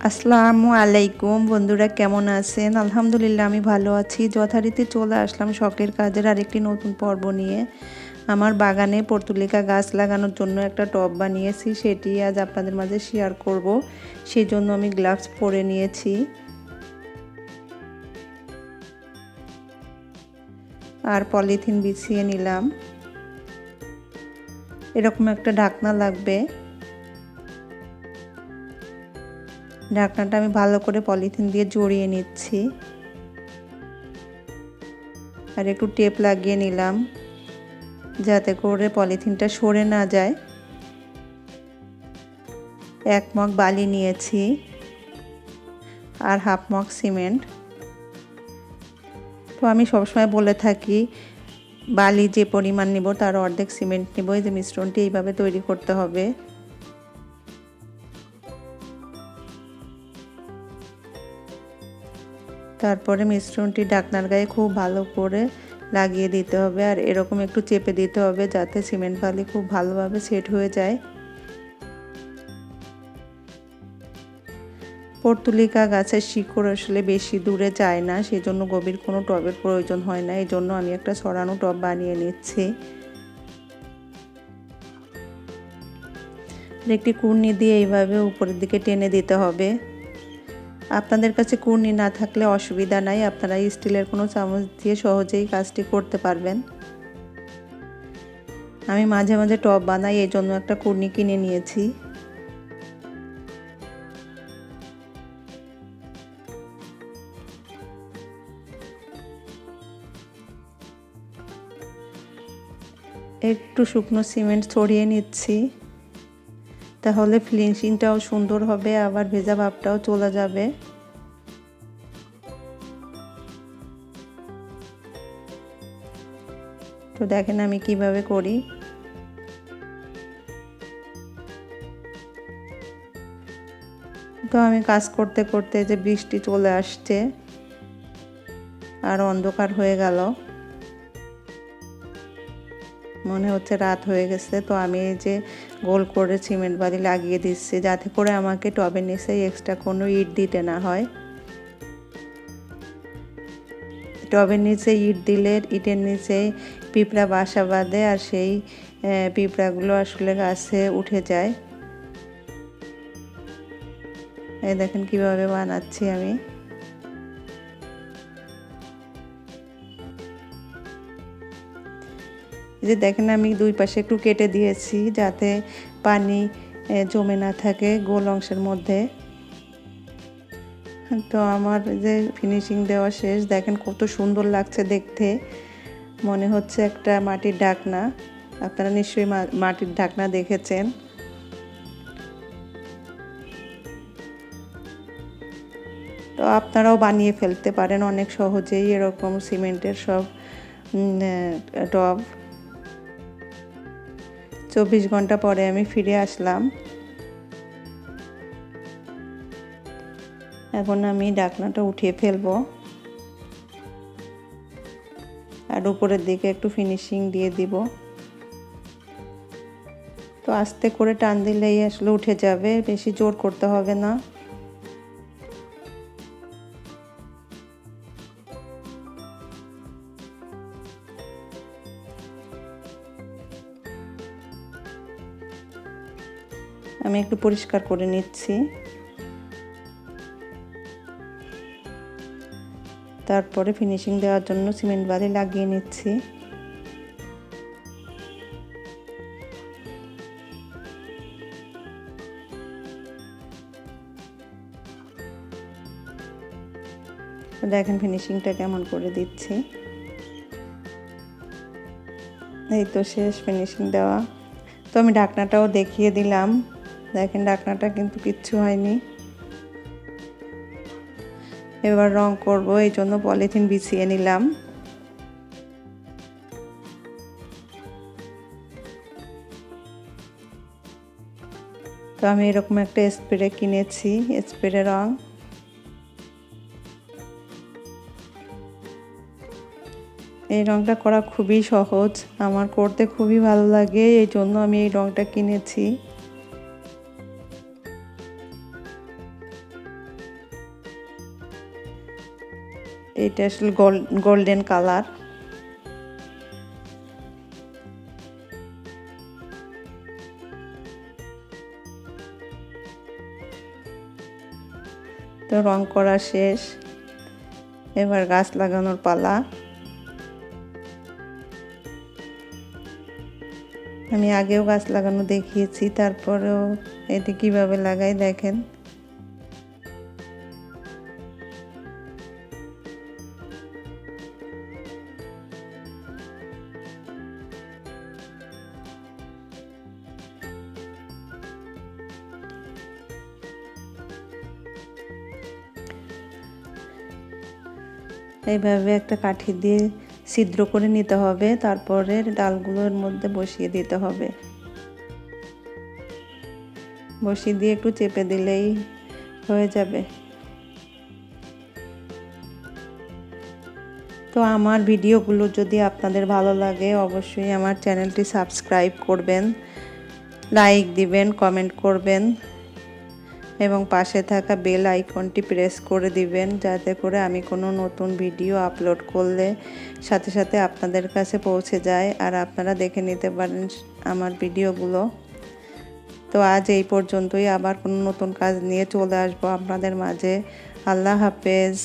আসসালামু আলাইকুম বন্ধুরা, কেমন আছেন? আলহামদুলিল্লাহ আমি ভালো আছি। যথারীতি চলে আসলাম শখের কাজের আরেকটি নতুন পর্ব নিয়ে। আমার বাগানে পর্তুলিকা গাছ লাগানোর জন্য একটা টব বানিয়েছি, সেটি আজ আপনাদের মাঝে শেয়ার করব। সেই জন্য আমি গ্লাভস পরে নিয়েছি আর পলিথিন বিছিয়ে নিলাম। এরকম একটা ঢাকনা লাগবে। ঢাকনাটা আমি ভালো করে পলিথিন দিয়ে জড়িয়ে নিচ্ছি আর একটু টেপ লাগিয়ে নিলাম যাতে করে পলিথিনটা সরে না যায়। 1 মগ বালি নিয়েছি আর 1/2 মগ সিমেন্ট। তো আমি সবসময় বলে থাকি বালি যে পরিমাণ নিব তার অর্ধেক সিমেন্ট নিব। এই যে মিশ্রণটি এইভাবে তৈরি করতে হবে। তারপরে মিশ্রণটি ঢাকনার গায়ে খুব ভালো করে লাগিয়ে দিতে হবে আর এরকম একটু চেপে দিতে হবে যাতে সিমেন্ট বালি খুব ভালোভাবে সেট হয়ে যায়। পর্তুলিকা গাছের শিকড় আসলে বেশি দূরে যায় না, সেজন্য গভীর কোনো টবের প্রয়োজন হয় না। এই জন্য আমি একটা ছড়ানো টব বানিয়ে নিচ্ছি। একটি কুর্নি দিয়ে এইভাবে উপরের দিকে টেনে দিতে হবে। আপনাদের কাছে কুর্নি না থাকলে অসুবিধা নাই, আপনারা স্টিলের কোনো চামচ দিয়ে সহজেই কাজটি করতে পারবেন। আমি মাঝে মাঝে টব বানাই, এই জন্য একটা কুর্নি কিনে নিয়েছি। একটু শুকনো সিমেন্ট ছড়িয়ে নিচ্ছি, তাহলে ফিনিশিংটাও সুন্দর হবে, আবার ভেজা ভাবটাও চলে যাবে। তো দেখেন আমি কিভাবে করি। তো আমি কাজ করতে করতে যে বৃষ্টি চলে আসছে আর অন্ধকার হয়ে গেল, মনে হচ্ছে রাত হয়ে গেছে। তো আমি এই যে গোল করে সিমেন্ট বালি লাগিয়ে দিচ্ছি যাতে করে আমাকে টবের নিচে এক্সট্রা কোনো ইট দিতে না হয়। টবের নিচে ইট দিলে ইটের নিচে পিঁপড়া বাসা বাঁধে আর সেই পিঁপড়াগুলো আসলে গাছে উঠে যায়। এই দেখেন কিভাবে বানাচ্ছি আমি। যে দেখেন আমি দুই পাশে একটু কেটে দিয়েছি যাতে পানি জমে না থাকে গোল অংশের মধ্যে। তো আমার যে ফিনিশিং দেওয়া শেষ, দেখেন কত সুন্দর লাগছে দেখতে, মনে হচ্ছে একটা মাটির ঢাকনা। আপনারা নিশ্চয়ই মাটির ঢাকনা দেখেছেন। তো আপনারাও বানিয়ে ফেলতে পারেন অনেক সহজেই এরকম সিমেন্টের সব টব। 24 ঘন্টা পরে আমি ফিরে আসলাম। এখন আমি ঢাকনাটা উঠিয়ে ফেলবো আর উপরের দিকে একটু ফিনিশিং দিয়ে দিব। তো আস্তে করে টান দিলেই আসলে উঠে যাবে, বেশি জোর করতে হবে না। আমি একটু পরিষ্কার করে নিচ্ছি, তারপরে ফিনিশিং দেওয়ার জন্য সিমেন্ট বালি লাগিয়ে নিচ্ছি। দেখেন ফিনিশিংটা কেমন করে দিচ্ছি। এই তো শেষ ফিনিশিং দেওয়া। তো আমি ঢাকনাটাও দেখিয়ে দিলাম, দেখেন ঢাকনাটা কিন্তু কিচ্ছু হয়নি। এবার রং করব, এই জন্য পলিথিন বিছিয়ে নিলাম। তো আমি এরকম একটা স্প্রে কিনেছি, স্প্রে রং। এই রংটা করা খুবই সহজ, আমার করতে খুবই ভালো লাগে, এই জন্য আমি এই রংটা কিনেছি। এটা আসলে গোল্ডেন কালার। তো রং করা শেষ, এবার গাছ লাগানোর পালা। আমি আগেও গাছ লাগানো দেখিয়েছি, তারপরেও এটি কিভাবে লাগাই দেখেন। এইভাবে একটা কাঠি দিয়ে ছিদ্র করে নিতে হবে, তারপরে ডালগুলোর মধ্যে বসিয়ে দিতে হবে। বসিয়ে দিয়ে একটু চেপে দিলেই হয়ে যাবে। তো আমার ভিডিওগুলো যদি আপনাদের ভালো লাগে, অবশ্যই আমার চ্যানেলটি সাবস্ক্রাইব করবেন, লাইক দিবেন, কমেন্ট করবেন এবং পাশে থাকা বেল আইকনটি প্রেস করে দিবেন, যাতে করে আমি কোনো নতুন ভিডিও আপলোড করলে সাথে সাথে আপনাদের কাছে পৌঁছে যায় আর আপনারা দেখে নিতে পারেন আমার ভিডিওগুলো। তো আজ এই পর্যন্তই, আবার কোনো নতুন কাজ নিয়ে চলে আসবো আপনাদের মাঝে। আল্লাহ হাফেজ।